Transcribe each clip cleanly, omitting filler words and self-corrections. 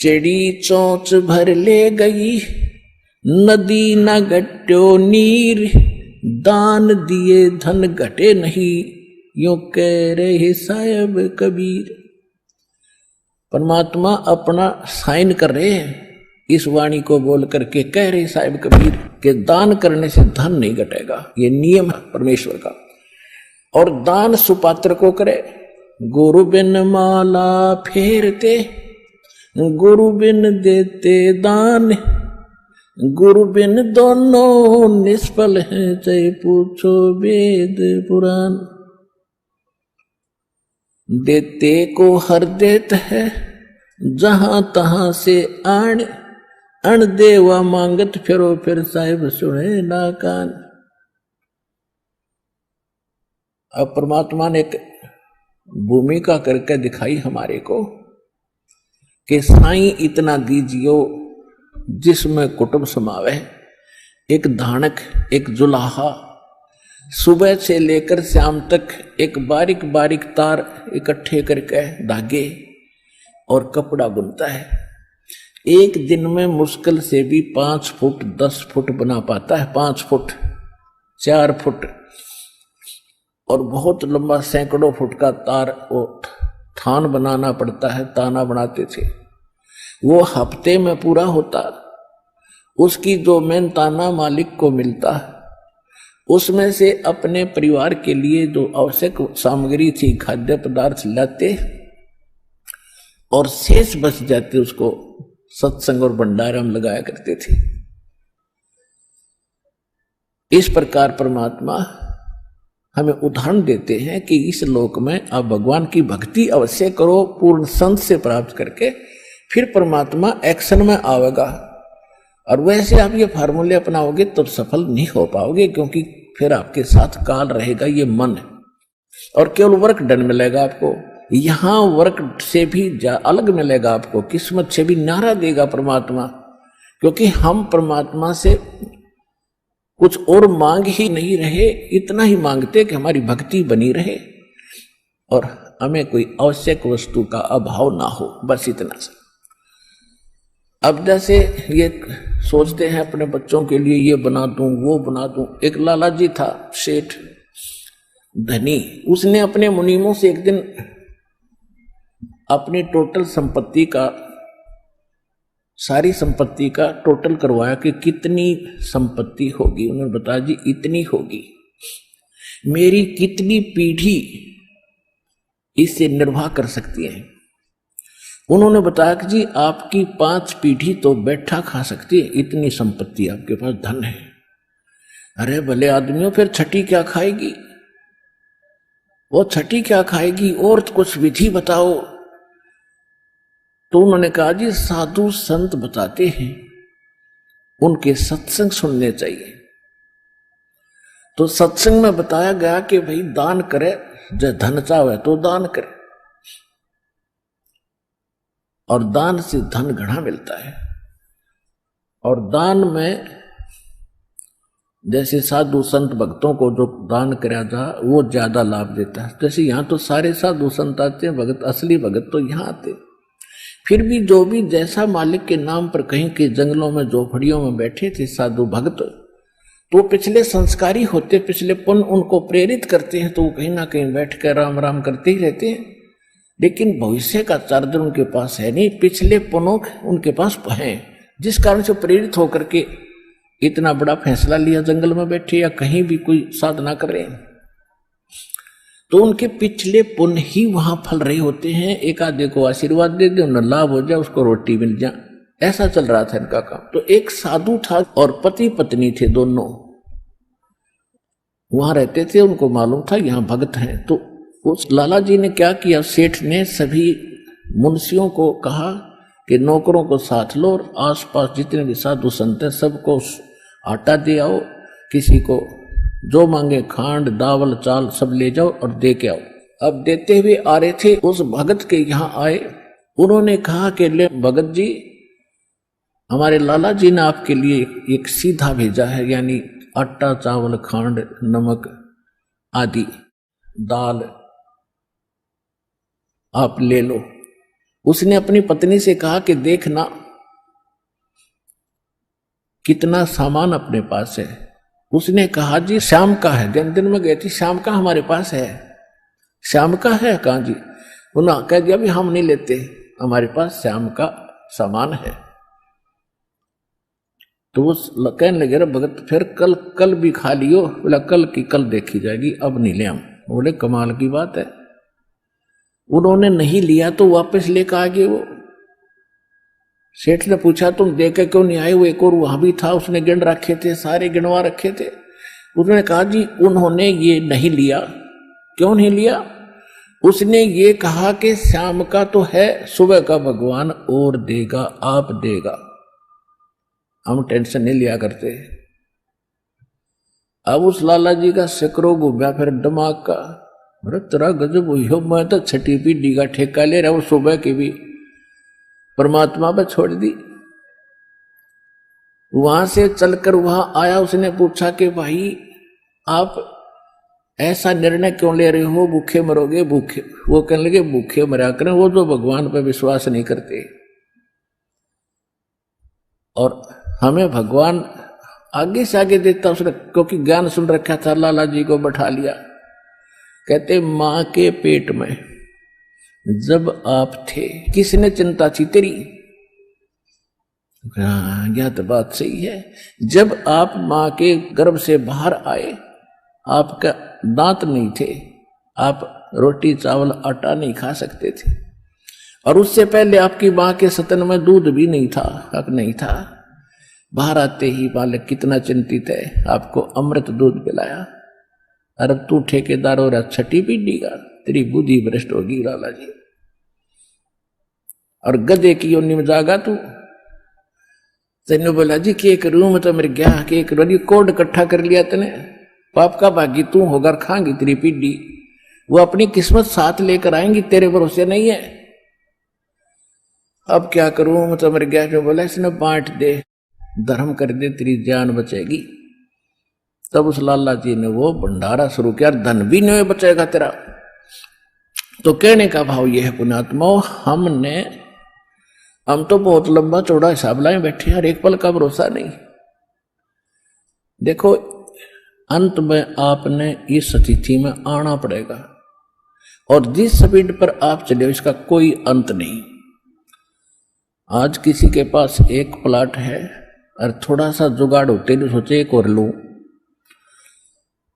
चिड़ी चोंच भर ले गई, नदी न घट्यो नीर, दान दिए धन घटे नहीं, यूं कह रहे साहब कबीर। परमात्मा अपना साइन कर रहे हैं इस वाणी को बोल करके, कह रहे साहब कबीर कि दान करने से धन नहीं घटेगा, ये नियम है परमेश्वर का। और दान सुपात्र को करे। गुरु बिन माला फेरते, गुरु बिन देते दान, गुरु बिन दोनों निष्फल हैं, चाहे पूछो वेद पुराण। देते को हर देत है, जहां तहां से आण, अण देवा मांगत फिरो, फिर साहिब सुने ना कान। अब परमात्मा ने एक भूमिका करके दिखाई हमारे को कि साईं इतना दीजियो जिसमें कुटुंब समावे, एक धानक, एक जुलाहा, सुबह से लेकर शाम तक एक बारीक बारीक तार इकट्ठे करके धागे और कपड़ा बुनता है। एक दिन में मुश्किल से भी 5 फुट 10 फुट बना पाता है, 5 फुट 4 फुट, और बहुत लंबा सैकड़ों फुट का तार वो थान बनाना पड़ता है। ताना बनाते थे, वो हफ्ते में पूरा होता। उसकी जो मेन ताना मालिक को मिलता, उसमें से अपने परिवार के लिए जो आवश्यक सामग्री थी, खाद्य पदार्थ लाते और शेष बच जाते, उसको सत्संग और भंडारा में लगाया करते थे। इस प्रकार परमात्मा हमें उदाहरण देते हैं कि इस लोक में आप भगवान की भक्ति अवश्य करो, पूर्ण संत से प्राप्त करके, फिर परमात्मा एक्शन में आवेगा। और वैसे आप ये फार्मूले अपनाओगे तो सफल नहीं हो पाओगे, क्योंकि फिर आपके साथ काल रहेगा, ये मन है, और केवल वर्क डन मिलेगा आपको। यहां वर्क से भी अलग मिलेगा आपको, किस्मत से भी नारा देगा परमात्मा, क्योंकि हम परमात्मा से कुछ और मांग ही नहीं रहे, इतना ही मांगते कि हमारी भक्ति बनी रहे और हमें कोई आवश्यक वस्तु का अभाव ना हो, बस इतना सा। अब जैसे ये सोचते हैं अपने बच्चों के लिए ये बना दूं वो बना दूं। एक लाला जी था सेठ धनी, उसने अपने मुनीमों से एक दिन अपनी टोटल संपत्ति का, सारी संपत्ति का टोटल करवाया कि कितनी संपत्ति होगी। उन्होंने बताया जी इतनी होगी, मेरी कितनी पीढ़ी इससे निर्वाह कर सकती है। उन्होंने बताया कि जी आपकी 5 पीढ़ी तो बैठा खा सकती है, इतनी संपत्ति आपके पास, धन है। अरे भले आदमियों, फिर छठी क्या खाएगी? वो छठी क्या खाएगी? और कुछ विधि बताओ। तो उन्होंने कहा जी साधु संत बताते हैं, उनके सत्संग सुनने चाहिए। तो सत्संग में बताया गया कि भाई दान करे, जब धन चाहे तो दान करे, और दान से धन घना मिलता है। और दान में जैसे साधु संत भक्तों को जो दान कराया जा, वो ज्यादा लाभ देता है। जैसे यहाँ तो सारे साधु संत आते हैं, भगत, असली भगत तो यहाँ आते। फिर भी जो भी जैसा मालिक के नाम पर कहीं के जंगलों में झोपड़ियों में बैठे थे साधु भक्त, तो पिछले संस्कारी होते, पिछले पुण्य उनको प्रेरित करते हैं, तो वो कहीं ना कहीं बैठ कर राम राम करते ही रहते हैं। लेकिन भविष्य का चार्जर उनके पास है नहीं, पिछले पुण्यों उनके पास है, जिस कारण से प्रेरित होकर के इतना बड़ा फैसला लिया, जंगल में बैठे या कहीं भी कोई साधना कर रहे हैं। तो उनके पिछले पुण्य ही वहां फल रहे होते हैं। एक आधे को आशीर्वाद दे दे, उन्हें लाभ हो जाए, उसको रोटी मिल जाए, ऐसा चल रहा था इनका काम। तो एक साधु था और पति पत्नी थे, दोनों वहां रहते थे। उनको मालूम था यहाँ भगत हैं। तो उस लाला जी ने क्या किया, सेठ ने सभी मुंशियों को कहा कि नौकरों को साथ लो और आसपास जितने भी साधु संत हैं सबको आटा दे आओ, किसी को जो मांगे खांड दावल चाल सब ले जाओ और दे के आओ। अब देते हुए आ रहे थे, उस भगत के यहाँ आए। उन्होंने कहा कि ले भगत जी, हमारे लाला जी ने आपके लिए एक सीधा भेजा है, यानी आटा चावल खांड नमक आदि दाल आप ले लो। उसने अपनी पत्नी से कहा कि देखना कितना सामान अपने पास है। उसने कहा जी शाम का है। दिन में गई थी, शाम का हमारे पास है। शाम का है? कहा जी। उन्होंने कह दिया भी हम नहीं लेते, हमारे पास शाम का सामान है। तो वो कहने लगे रे भगत फिर कल भी खा लियो। बोला कल की कल देखी जाएगी, अब नहीं ले हम। बोले कमाल की बात है। उन्होंने नहीं लिया तो वापस लेकर आ गए। वो सेठ ने पूछा तुम दे के क्यों नहीं आए? वो एक और वहां भी था, उसने गिन रखे थे, सारे गिनवा रखे थे। उसने कहा जी उन्होंने ये नहीं लिया। क्यों नहीं लिया? उसने ये कहा कि शाम का तो है, सुबह का भगवान और देगा, आप देगा, हम टेंशन नहीं लिया करते। अब उस लाला जी का सिकरो घूमया फिर दिमाग का। अरे तेरा गजब हुई हो, मैं तो छठी पीढ़ी का ठेका ले रहा हूं, सुबह की भी परमात्मा पर छोड़ दी। वहां से चलकर वहां आया, उसने पूछा कि भाई आप ऐसा निर्णय क्यों ले रहे हो, भूखे मरोगे? भूखे? वो कहने लगे भूखे मरा करें वो जो भगवान पर विश्वास नहीं करते। और हमें भगवान आगे से आगे देता उसने, क्योंकि ज्ञान सुन रखा था। लाला जी को बैठा लिया, कहते मां के पेट में जब आप थे किसने चिंता थी तेरी? यह तो बात सही है। जब आप मां के गर्भ से बाहर आए आपका दांत नहीं थे, आप रोटी चावल आटा नहीं खा सकते थे, और उससे पहले आपकी मां के सतन में दूध भी नहीं था, हक नहीं था। बाहर आते ही बालक कितना चिंतित है, आपको अमृत दूध पिलाया। अरे तू ठेकेदार हो रहा छठी पीढ़ी का, तेरी बुद्धि भ्रष्ट होगी लाला जी। और गधे की योनि में जागा तू। तेने बोला जी के एक रूम तो मेरे गया के एक कोड इकट्ठा कर लिया तने, पाप का भागी तू होगा, खाएंगी तेरी पीढ़ी। वो अपनी किस्मत साथ लेकर आएंगी, तेरे भरोसे नहीं है। अब क्या करूं, मतलब मेरे गया जो बोला इसने बांट दे, धर्म कर दे, तेरी जान बचेगी। तब उस लाला जी ने वो भंडारा शुरू किया, धन भी नहीं बचेगा तेरा। तो कहने का भाव यह है पुण्यात्मा, हम तो बहुत लंबा चौड़ा हिसाब लाए बैठे हैं, एक पल का भरोसा नहीं। देखो अंत में आपने इस स्थिति में आना पड़ेगा, और जिस स्पीड पर आप चले इसका कोई अंत नहीं। आज किसी के पास एक प्लाट है और थोड़ा सा जुगाड़ होते नहीं, सोचे एक और लूं,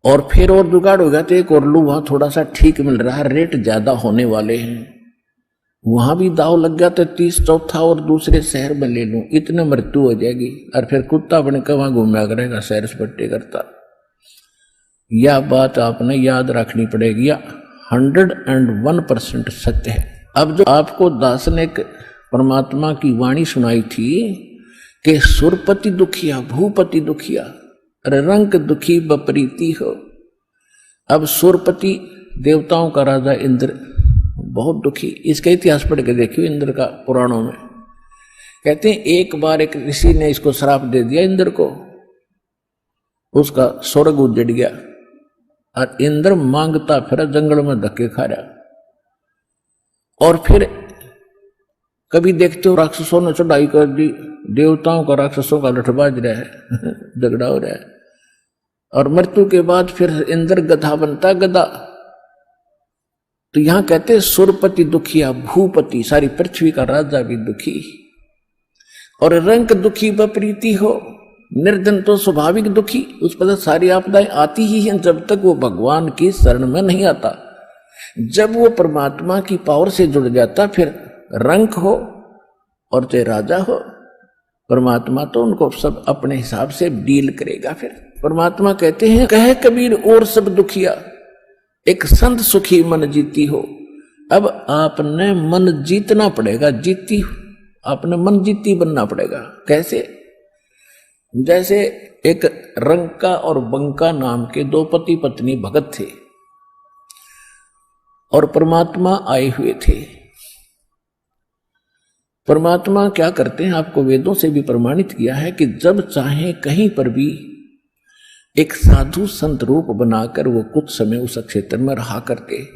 और फिर और जुगाड़ हो गया तो एक और लूं, वहां थोड़ा सा ठीक मिल रहा है, रेट ज्यादा होने वाले हैं, वहां भी दाव लग गया तो 30 चौथा और दूसरे शहर में ले लूं, इतने मृत्यु हो जाएगी, और फिर कुत्ता बन के वहां घूमया करेगा सैर सपट्टे करता। यह बात आपने याद रखनी पड़ेगी, 101% सत्य है। अब जो आपको दास ने परमात्मा की वाणी सुनाई थी कि सुरपति दुखिया भूपति दुखिया, अरे रंग दुखी बपरीति हो। अब सुरपति देवताओं का राजा इंद्र बहुत दुखी, इसका इतिहास पढ़ के देखियो इंद्र का पुराणों में। कहते हैं एक बार एक ऋषि ने इसको श्राप दे दिया इंद्र को, उसका स्वर्ग उजड़ गया, और इंद्र मांगता फिर जंगल में धक्के खा रहा। और फिर कभी देखते हो राक्षसों ने चढ़ाई कर दी, देवताओं का राक्षसों का लठबाज रहा है झगड़ा हो रहा है, और मृत्यु के बाद फिर इंद्र गधा बनता, गधा। तो यहां कहते हैं सुरपति दुखिया भूपति, सारी पृथ्वी का राजा भी दुखी, और रंक दुखी बप्रीति हो, निर्धन तो स्वाभाविक दुखी, उस पर सारी आपदाएं आती ही हैं जब तक वो भगवान की शरण में नहीं आता। जब वो परमात्मा की पावर से जुड़ जाता फिर रंक हो और चाहे राजा हो, परमात्मा तो उनको सब अपने हिसाब से डील करेगा। फिर परमात्मा कहते हैं कहे कबीर और सब दुखिया, एक संत सुखी मन जीती हो। अब आपने मन जीतना पड़ेगा, जीती आपने मन जीती बनना पड़ेगा। कैसे? जैसे एक रंका और बंका नाम के दो पति पत्नी भगत थे, और परमात्मा आए हुए थे। परमात्मा क्या करते हैं, आपको वेदों से भी प्रमाणित किया है कि जब चाहे कहीं पर भी एक साधु संत रूप बनाकर वो कुछ समय उस क्षेत्र में रहा करते,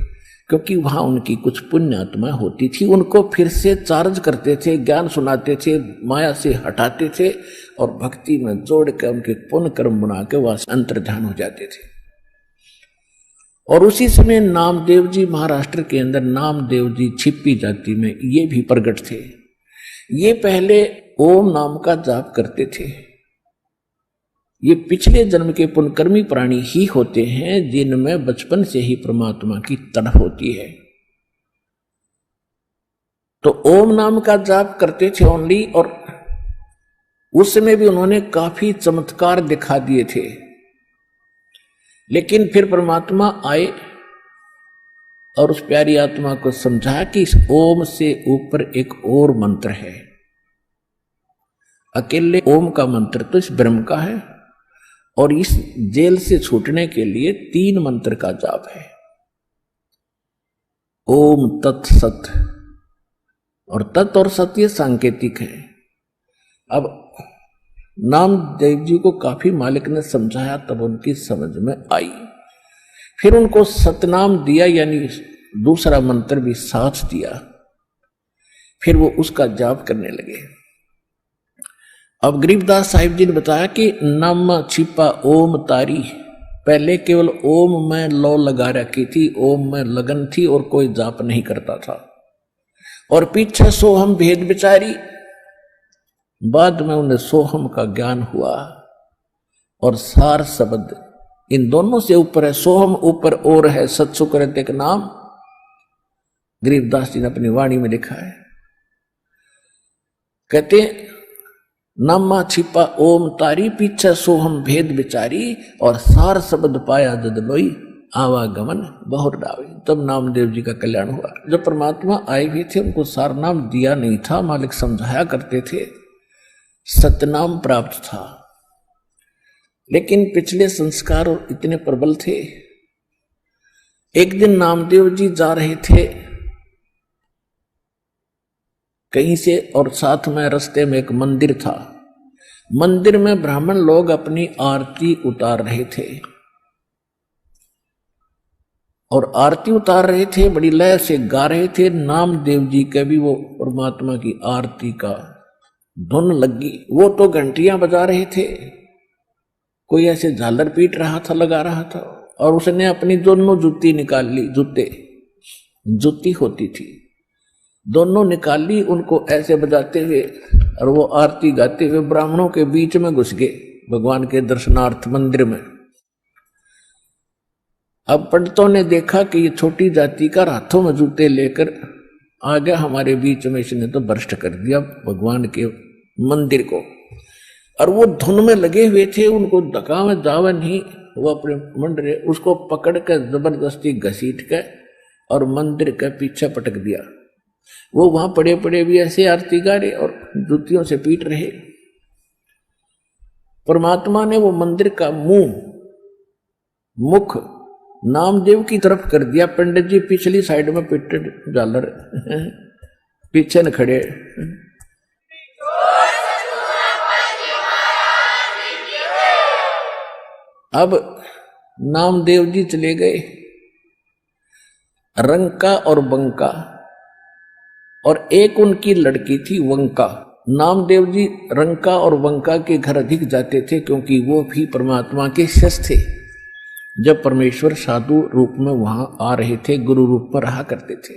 क्योंकि वहां उनकी कुछ पुण्य आत्माएं होती थी, उनको फिर से चार्ज करते थे, ज्ञान सुनाते थे, माया से हटाते थे और भक्ति में जोड़ के उनके पुण्य कर्म बना के वहां से अंतर्ध्यान हो जाते थे। और उसी समय नामदेव जी महाराष्ट्र के अंदर, नामदेव जी छिप्पी जाति में ये भी प्रकट थे। ये पहले ओम नाम का जाप करते थे। ये पिछले जन्म के पुण्यकर्मी प्राणी ही होते हैं जिनमें बचपन से ही परमात्मा की तड़प होती है। तो ओम नाम का जाप करते थे ओनली, और उस समय भी उन्होंने काफी चमत्कार दिखा दिए थे। लेकिन फिर परमात्मा आए और उस प्यारी आत्मा को समझाया कि इस ओम से ऊपर एक और मंत्र है। अकेले ओम का मंत्र तो इस ब्रह्म का है, और इस जेल से छूटने के लिए 3 मंत्र का जाप है। ओम तत्सत, और तत् और सत ये सांकेतिक है। अब नामदेव जी को काफी मालिक ने समझाया, तब उनकी समझ में आई। फिर उनको सतनाम दिया, यानी दूसरा मंत्र भी साथ दिया। फिर वो उसका जाप करने लगे। अब गरीबदास साहिब जी ने बताया कि नम छिपा ओम तारी, पहले केवल ओम में लो लगा रखी थी, ओम में लगन थी और कोई जाप नहीं करता था। और पीछे सोहम भेद विचारी, बाद में उन्हें सोहम का ज्ञान हुआ। और सार शब्द इन दोनों से ऊपर है, सोहम ऊपर और है, सत्सुकृत एक नाम गरीबदास जी ने अपनी वाणी में लिखा है। कहते नामा छिपा ओम तारी, पीछे सोहम भेद विचारी, और सार शब्द पाया जद लोई, आवागमन बहुत डावी। तब नामदेव जी का कल्याण हुआ। जब परमात्मा आए भी थे, उनको सार नाम दिया नहीं था, मालिक समझाया करते थे, सतनाम प्राप्त था। लेकिन पिछले संस्कार और इतने प्रबल थे। एक दिन नामदेव जी जा रहे थे कहीं से, और साथ में रास्ते में एक मंदिर था। मंदिर में ब्राह्मण लोग अपनी आरती उतार रहे थे, और आरती उतार रहे थे, बड़ी लय से गा रहे थे। नामदेव जी के भी वो परमात्मा की आरती का धुन लगी। वो तो घंटियां बजा रहे थे, कोई ऐसे झालर पीट रहा था, लगा रहा था, और उसने अपनी दोनों जूती निकाल ली, जूती होती थी, दोनों निकाल ली, उनको ऐसे बजाते हुए, और वो आरती गाते हुए ब्राह्मणों के बीच में घुस गए भगवान के दर्शनार्थ मंदिर में। अब पंडितों ने देखा कि ये छोटी जाति का हाथों में जूते लेकर आ गया हमारे बीच में, इसने तो भ्रष्ट कर दिया भगवान के मंदिर को। और वो धुन में लगे हुए थे, उनको धक्का में जावा नहीं, वो अपने मंडरे उसको पकड़ कर जबरदस्ती घसीट के और मंदिर के पीछे पटक दिया। वो वहां पड़े पड़े भी ऐसे आरती गा रहे और जूतियों से पीट रहे। परमात्मा ने वो मंदिर का मुख नामदेव की तरफ कर दिया। पंडित जी पिछली साइड में पिटे झालर पीछे न खड़े। अब नामदेव जी चले गए रंका और बंका, और एक उनकी लड़की थी वंका। नामदेव जी रंका और वंका के घर अधिक जाते थे, क्योंकि वो भी परमात्मा के शिष्य थे। जब परमेश्वर साधु रूप में वहां आ रहे थे, गुरु रूप में रहा करते थे।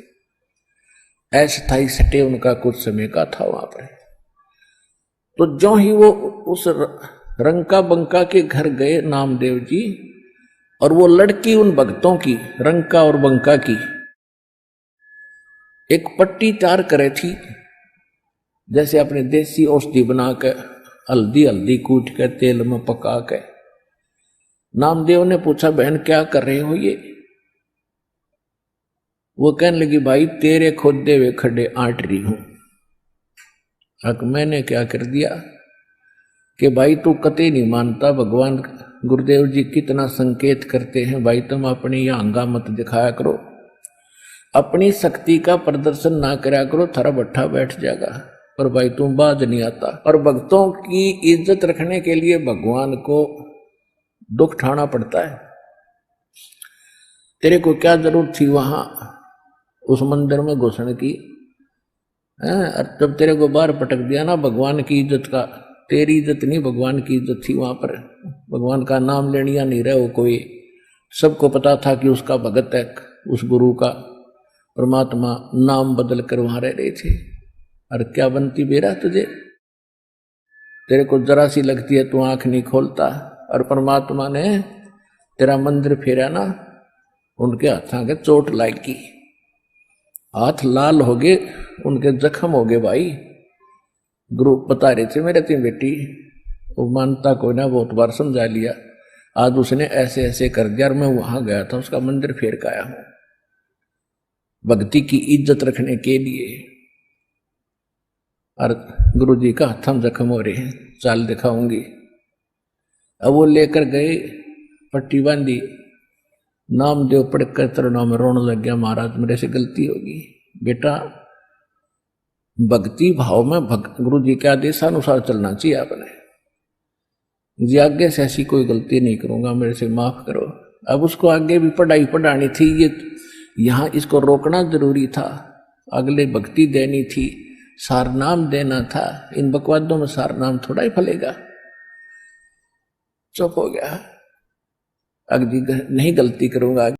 अस्थायी सटे उनका कुछ समय का था वहां पर। तो जो ही वो उस रंका बंका के घर गए नामदेव जी, और वो लड़की उन भक्तों की, रंका और बंका की, एक पट्टी तैयार करे थी, जैसे अपने देसी औषधि बना के हल्दी कूट के तेल में पका के। नामदेव ने पूछा, बहन क्या कर रहे हो ये? वो कहने लगी, भाई तेरे खोदे हुए खड्डे आंट रही हूं। अब मैंने क्या कर दिया कि भाई तू कतई नहीं मानता, भगवान गुरुदेव जी कितना संकेत करते हैं, भाई तुम अपनी यह हंगा मत दिखाया करो, अपनी शक्ति का प्रदर्शन ना करा करो, थारा भट्ठा बैठ जाएगा। पर भाई तुम बाज नहीं आता। और भक्तों की इज्जत रखने के लिए भगवान को दुख ठाना पड़ता है। तेरे को क्या जरूरत थी वहां उस मंदिर में घुसने की। और जब तेरे को बाहर पटक दिया ना भगवान की इज्जत का, तेरी इज्जत नहीं भगवान की इज्जत थी वहां पर। भगवान का नाम लेनिया नहीं रहे वो कोई, सबको पता था कि उसका भगत है, उस गुरु का परमात्मा नाम बदल कर वहां रह रहे थे। और क्या बनती बेरा तुझे, तेरे को जरा सी लगती है तू आंख नहीं खोलता। और परमात्मा ने तेरा मंदिर फेरा ना, उनके हाथों के चोट लागी, हाथ लाल हो गए, उनके जख्म हो गए भाई। गुरु बता रहे थे मेरे तीन बेटी, वो मानता कोई ना, बहुत बार समझा लिया, आज उसने ऐसे ऐसे कर दिया। और मैं वहां गया था, उसका मंदिर फेर के आया हूं भक्ति की इज्जत रखने के लिए। और गुरु जी का हथम जख्म हो रहे हैं, चाल दिखाऊंगी। अब वो लेकर गए, पट्टी बांधी, नामदेव पढ़कर तरुणों में रोने लग गया, महाराज मेरे से गलती होगी। बेटा भक्ति भाव में गुरु जी के आदेशानुसार चलना चाहिए आपने जी, आगे से ऐसी कोई गलती नहीं करूंगा, मेरे से माफ करो। अब उसको आगे भी पढ़ाई पढ़ानी थी, ये यहां इसको रोकना जरूरी था, अगले भक्ति देनी थी, सारनाम देना था। इन बकवादों में सारनाम थोड़ा ही फलेगा। चुप हो गया, अगली नहीं गलती करूंगा।